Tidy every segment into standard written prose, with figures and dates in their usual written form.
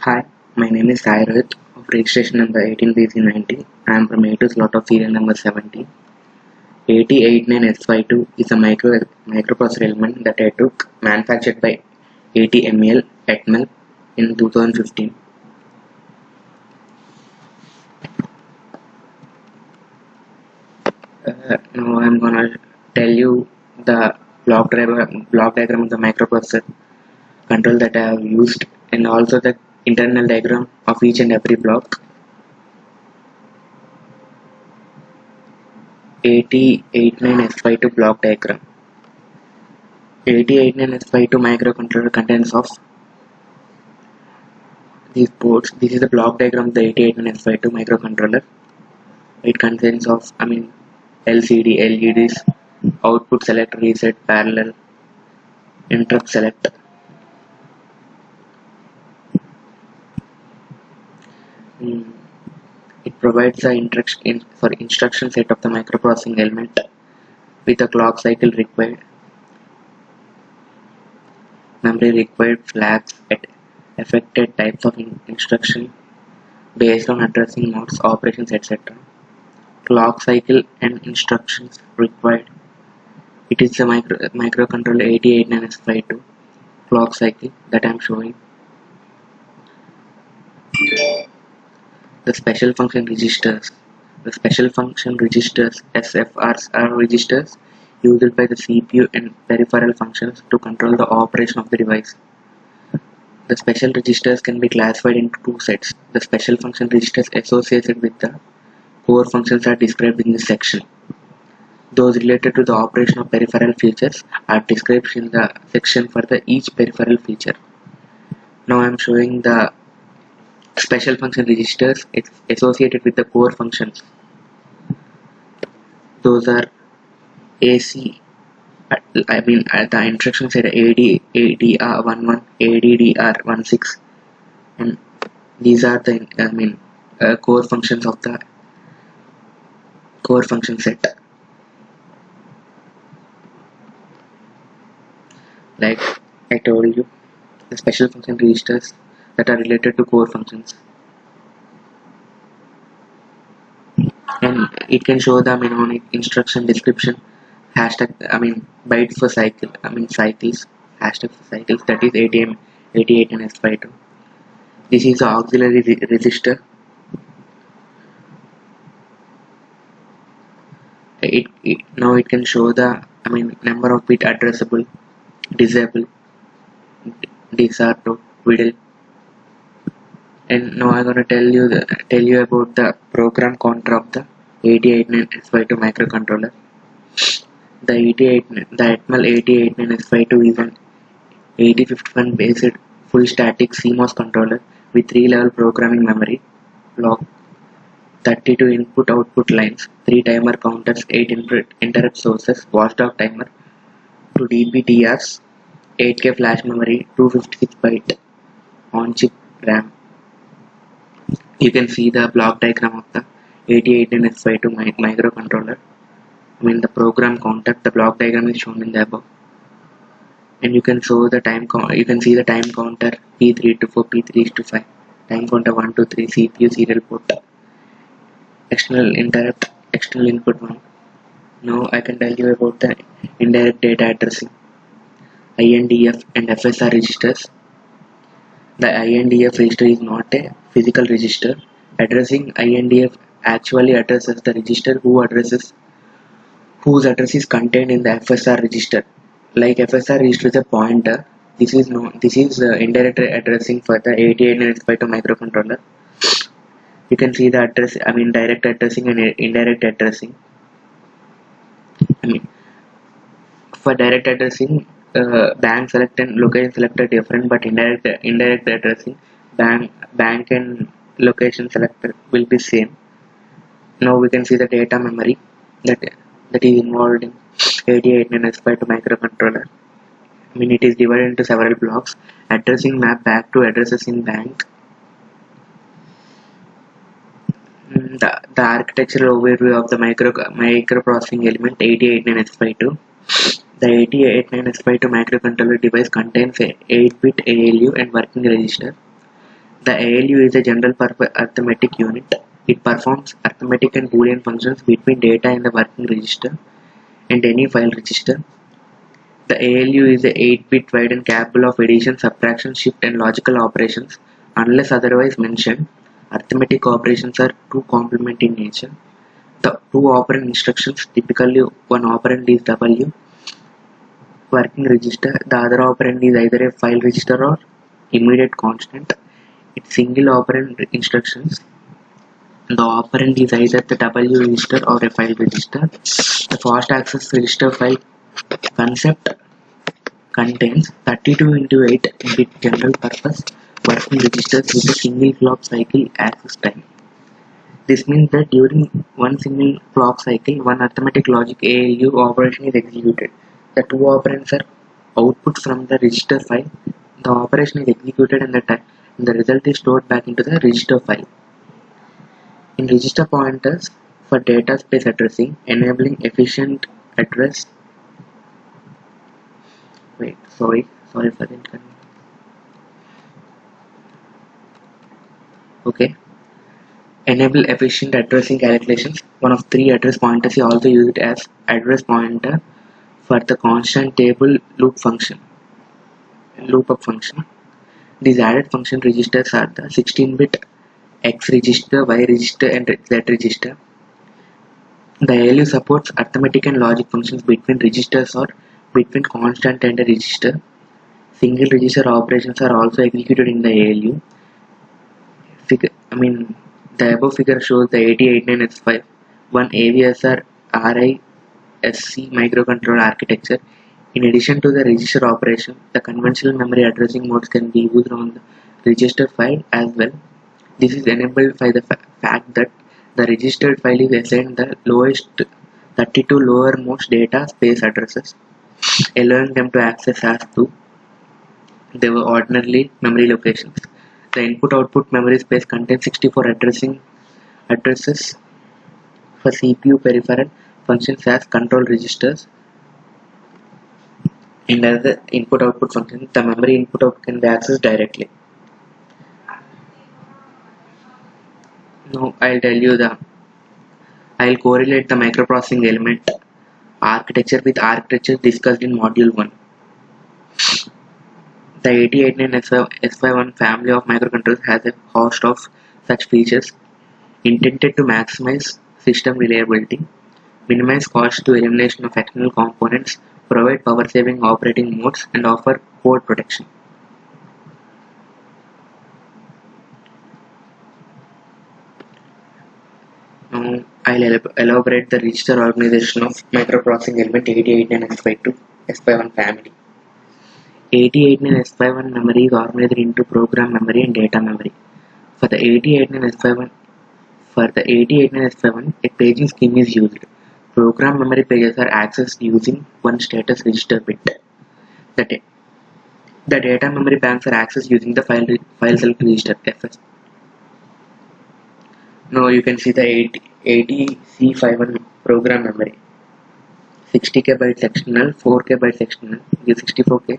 Hi, my name is Sai Rohit of registration number 18BC90. I am from A2 slot of serial number 70. 8089SY2 is a microprocessor element that I took manufactured by ATML Atmel in 2015. Now I am gonna tell you the block diagram of the microprocessor control that I have used and also the internal diagram of each and every block. 8089SY2 block diagram. 8089SY2 microcontroller contains of these ports. This is the block diagram of the 8089SY2 microcontroller. It contains of LCD, LEDs, output select, reset, parallel, interrupt select. It provides the instruction set of the microprocessing element with a clock cycle required, memory required, flags at affected types of instruction based on addressing modes, operations, etc. Clock cycle and instructions required. It is the microcontroller 8089SY2 clock cycle that I am showing. The special function registers. The special function registers SFRs are registers used by the CPU and peripheral functions to control the operation of the device. The special registers can be classified into two sets. The special function registers associated with the core functions are described in this section. Those related to the operation of peripheral features are described in the section for each peripheral feature. Now I am showing the special function registers associated with the core functions. Those are AC, the instruction set ADR11, ADDR16, and these are the core functions of the core function set. Like I told you, the special function registers that are related to core functions, and it can show the mnemonic instruction description hashtag bytes for cycles, hashtag for cycles, that is ATM 88 and S52. This is the auxiliary register. Now it can show the number of bit addressable, disable, disarto, widle. And now I'm gonna tell you about the program counter of the 8089SY2 microcontroller. The Atmel 8089SY2 is an 8051 based full static CMOS controller with 3-level programming memory block, 32 input-output lines, 3 timer counters, 8 interrupt sources, watchdog timer, 2 DPTRs, 8K flash memory, 256 byte on-chip RAM. You can see the block diagram of the 8089SY2 microcontroller. The program counter. The block diagram is shown in the above, and you can show the time. You can see the time counter P3 to 4, P3 to 5, time counter 1 to 3, CPU serial port, external interrupt, external input 1. Now I can tell you about the indirect data addressing, INDF and FSR registers. The INDF register is not a physical register. Addressing INDF actually addresses the register whose address is contained in the FSR register. Like FSR register is a pointer. This is indirect addressing for the 8089SY2 microcontroller. You can see the address, direct addressing and indirect addressing. For direct addressing, bank select and location select are different, but indirect addressing, bank and location selector will be same. Now we can see the data memory that is involved in 8089SY2 microcontroller. It is divided into several blocks. Addressing map back to addresses in bank. The architectural overview of the microprocessing element 8089SY2. The 8089SY2 microcontroller device contains a 8-bit ALU and working register. The ALU is a general purpose arithmetic unit. It performs arithmetic and Boolean functions between data in the working register and any file register. The ALU is a 8-bit wide and capable of addition, subtraction, shift and logical operations. Unless otherwise mentioned, arithmetic operations are two complement in nature. The two operand instructions, typically one operand is W, working register, the other operand is either a file register or immediate constant. It's single operand instructions. The operand is either the W register or a file register. The fast access register file concept contains 32 into 8-bit general purpose working registers with a single clock cycle access time. This means that during one single clock cycle, one arithmetic logic ALU operation is executed. The two operands are output from the register file. The operation is executed and the result is stored back into the register file. In register pointers for data space addressing, enabling efficient address. Sorry for the inconvenience. Okay. Enable efficient addressing calculations. One of three address pointers is also used as address pointer for the constant table loop up function. These added function registers are the 16-bit X register, Y register and Z register. The ALU supports arithmetic and logic functions between registers or between constant and a register. Single register operations are also executed in the ALU. The above figure shows the 8089S5 one AVSR RISC microcontroller architecture. In addition to the register operation, the conventional memory addressing modes can be used on the register file as well. This is enabled by the fact that the registered file is assigned the lowest 32 lowermost data space addresses, allowing them to access as to they were ordinarily memory locations. The input-output memory space contains 64 addresses for CPU peripheral functions as control registers. And as the input-output function, the memory input-output can be accessed directly. Now I'll correlate the microprocessing element architecture with architecture discussed in module 1. The 8089S51 family of microcontrollers has a host of such features intended to maximize system reliability, minimize cost to elimination of external components, provide power-saving operating modes, and offer code protection. Now, I'll elaborate the register organization of microprocessing element 8089S51 family. 8089S51 memory is organized into program memory and data memory. For the 8089S51, a paging scheme is used. Program memory pages are accessed using one status register bit. The data memory banks are accessed using the file select register FS. Now you can see the 80C51 program memory. 60K bytes external, 4K bytes external, 64K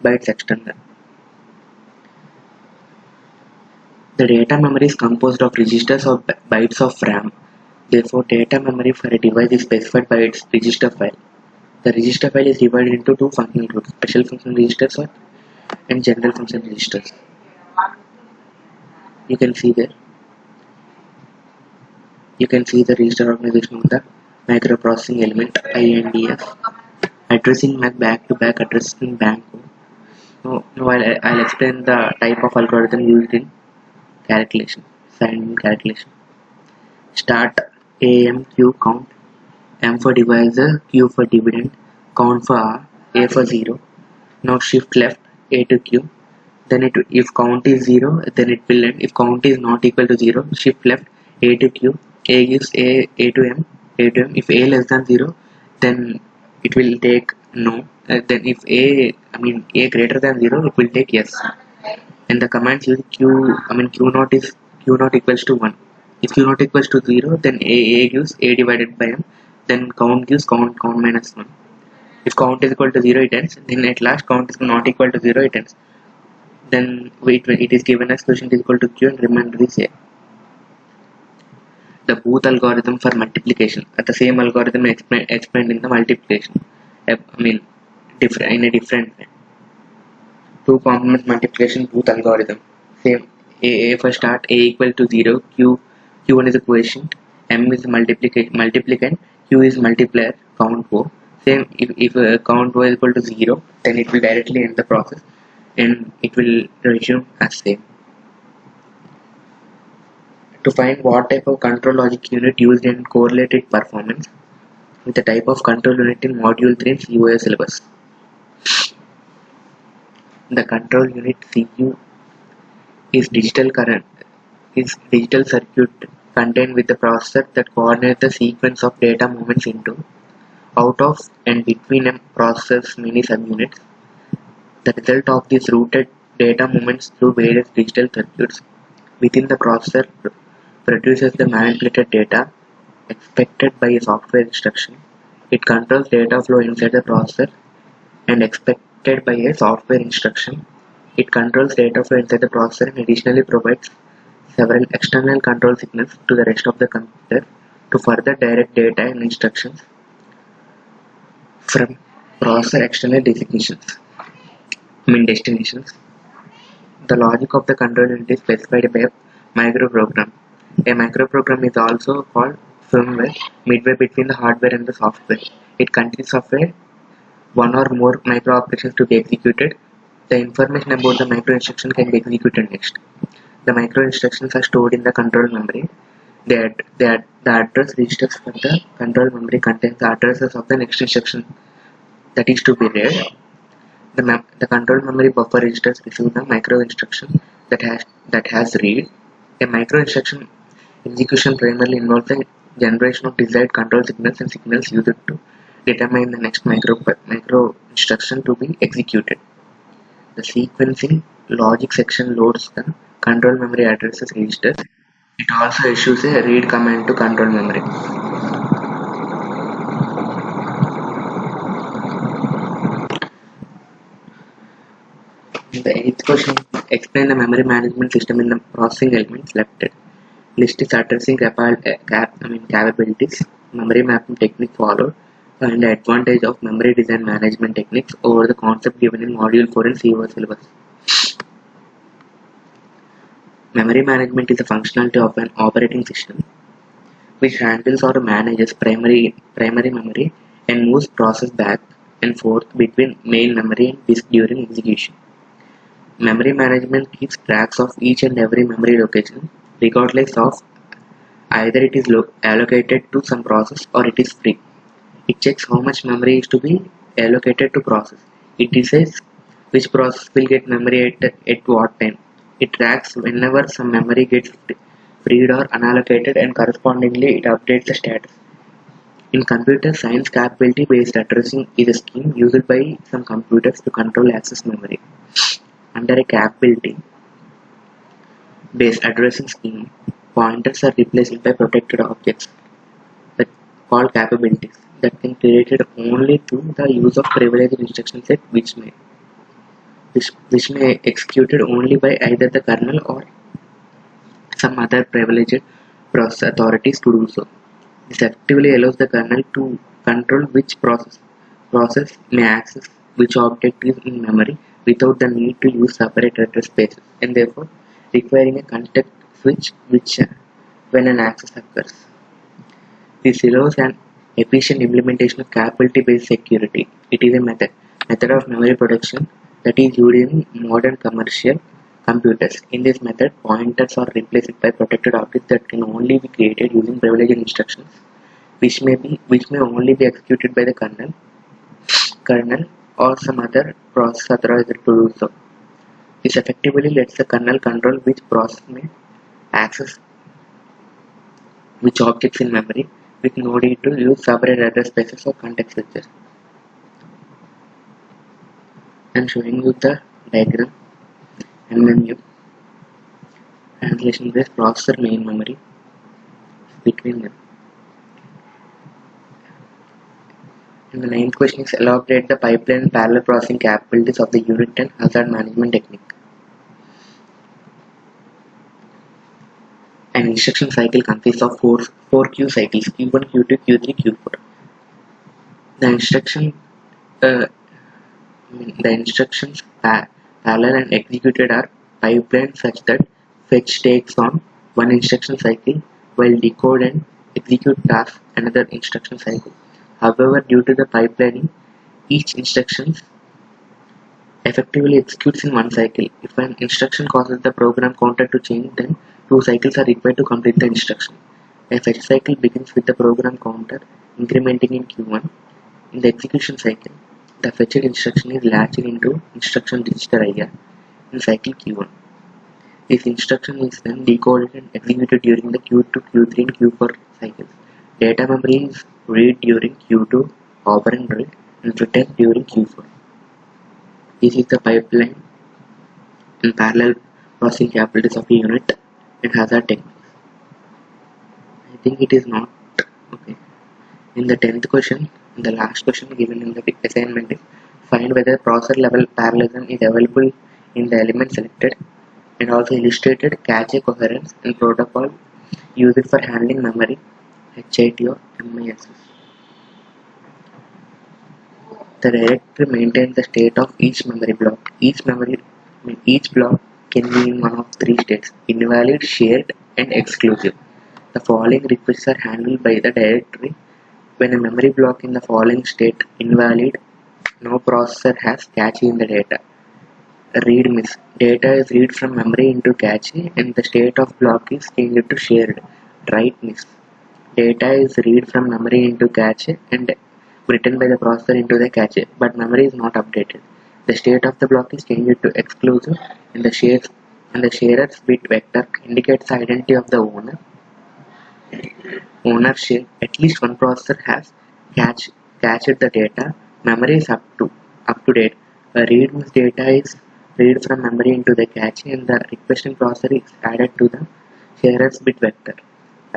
bytes external. The data memory is composed of registers or bytes of RAM. Therefore, data memory for a device is specified by its register file. The register file is divided into two function groups: special function registers and general function registers. You can see there. You can see the register organization of the microprocessing element INDF, addressing back-to-back addressing bank. Now I'll explain the type of algorithm used in calculation, sign calculation. Start AMQ count, M for divisor, Q for dividend, count for R, A for 0. Now shift left, A to Q. Then if count is 0, then it will end. If count is not equal to 0, shift left, A to Q. A gives A to M. If A less than 0, then it will take no. Then if A greater than 0, it will take yes. And the commands use Q naught equals to 1. If Q naught equals to 0, then A gives A divided by M. Then count gives count minus 1. If count is equal to 0, it ends. Then at last count is not equal to 0, it ends. then it is given as quotient is equal to q and remainder is a. The Booth algorithm for multiplication, the same algorithm explained in the multiplication. I mean, in a different way. Two complement multiplication Booth algorithm. Same. A for start, a equal to 0, q1 is a quotient, m is the multiplicand, q is multiplier, count o. Same, if count o is equal to 0, then it will directly end the process and it will resume as same. To find what type of control logic unit used in correlated performance with the type of control unit in module 3 in COA syllabus. The control unit CU is digital circuit contained with the processor that coordinates the sequence of data movements into, out of, and between a processor's many subunits. The result of these routed data movements through various digital circuits within the processor produces the manipulated data expected by a software instruction. It controls data flow inside the processor and expected by a software instruction. It controls data flow inside the processor and additionally provides several external control signals to the rest of the computer to further direct data and instructions from processor external destinations. The logic of the control unit is specified by a microprogram. A microprogram is also called firmware, midway between the hardware and the software. It consists of one or more micro operations to be executed. The information about the micro instruction can be executed next. The micro instructions are stored in the control memory. The address registers for the control memory contains the addresses of the next instruction that is to be read. The control memory buffer registers receive the micro instruction that has read. A micro instruction execution primarily involves the generation of desired control signals and signals used to determine the next micro instruction to be executed. The sequencing logic section loads the control memory addresses register. It also issues a read command to control memory. The eighth question, explain the memory management system in the processing elements selected. List its addressing capabilities, memory mapping technique followed, and the advantage of memory design management techniques over the concept given in Module 4 in COA syllabus. Memory management is a functionality of an operating system which handles or manages primary memory and moves process back and forth between main memory and disk during execution. Memory management keeps tracks of each and every memory location regardless of either it is allocated to some process or it is free. It checks how much memory is to be allocated to process. It decides which process will get memory at what time. It tracks whenever some memory gets freed or unallocated and correspondingly it updates the status. In computer science, capability-based addressing is a scheme used by some computers to control access memory. Under a capability-based addressing scheme, pointers are replaced by protected objects that called capabilities that can be created only through the use of privileged instruction set which may executed only by either the kernel or some other privileged process authorities to do so. This effectively allows the kernel to control which process may access which object is in memory without the need to use separate address spaces and therefore requiring a context switch when an access occurs. This allows an efficient implementation of capability-based security. It is a method of memory protection that is used in modern commercial computers. In this method, pointers are replaced by protected objects that can only be created using privileged instructions, which may only be executed by the kernel or some other process authorized to do so. This effectively lets the kernel control which process may access which objects in memory with no need to use separate address spaces or context switches. I am showing you the diagram MMU translation based processor main memory between them. And the ninth question is elaborate the pipeline and parallel processing capabilities of the unit and hazard management technique. An instruction cycle consists of four queue cycles: Q1, Q2, Q3, Q4. The instruction uh, the instructions parallel and executed are pipelined such that fetch takes on one instruction cycle while decode and execute tasks another instruction cycle. However, due to the pipelining, each instruction effectively executes in one cycle. If an instruction causes the program counter to change, then two cycles are required to complete the instruction. A fetch cycle begins with the program counter incrementing in Q1. In the execution cycle, the fetched instruction is latched into instruction register IR in cycle Q1. This instruction is then decoded and executed during the Q2, Q3, and Q4 cycles. Data memory is read during Q2, operand read, and written during Q4. This is the pipeline and parallel processing capabilities of a unit and hazard techniques. I think it is not okay. In the 10th question, the last question given in the assignment is find whether processor level parallelism is available in the element selected, and also illustrated cache coherence and protocol used for handling memory, HIT or MISS. The directory maintains the state of each memory block. Each block can be in one of three states: invalid, shared, and exclusive. The following requests are handled by the directory. When a memory block in the following state invalid, no processor has cache in the data. Read miss. Data is read from memory into cache and the state of block is changed to shared. Write miss. Data is read from memory into cache and written by the processor into the cache, but memory is not updated. The state of the block is changed to exclusive and the sharer's bit vector indicates the identity of the owner. Ownership. At least one processor has cached the data. Memory is up to date. A read miss. Data is read from memory into the cache and the requesting processor is added to the sharer's bit vector.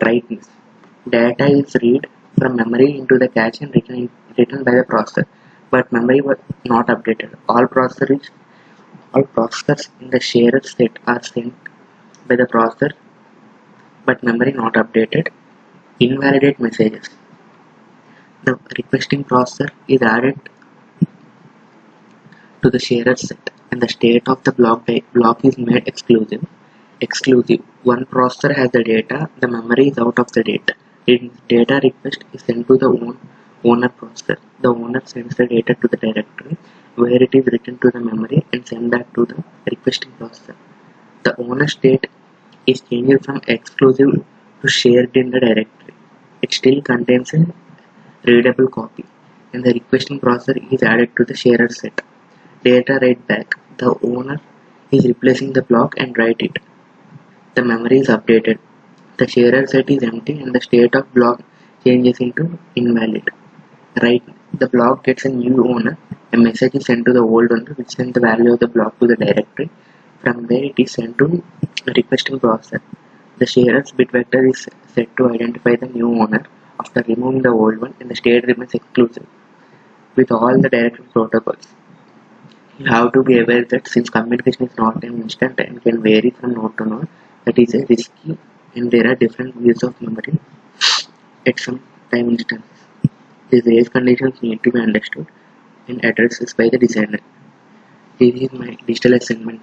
Write miss. Data is read from memory into the cache and written by the processor, but memory was not updated. All processors in the sharer set are sent by the processor, but memory not updated. Invalidate messages. The requesting processor is added to the sharer set and the state of the block is made exclusive. One processor has the data, the memory is out of the data. Data request is sent to the owner processor. The owner sends the data to the directory where it is written to the memory and sent back to the requesting processor. The owner state is changed from exclusive to shared in the directory. It still contains a readable copy and the requesting processor is added to the sharer set. Data write back. The owner is replacing the block and write it. The memory is updated. The sharer set is empty and the state of block changes into invalid. Write. The block gets a new owner. A message is sent to the old owner which sends the value of the block to the directory. From there it is sent to the requesting processor. The sharer's bit vector is set to identify the new owner after removing the old one and the state remains exclusive with all the directory protocols. You have to be aware that since communication is not an instant and can vary from node to node, that is a risky and there are different views of memory at some time instances. These race conditions need to be understood and addressed by the designer. This is my digital assignment.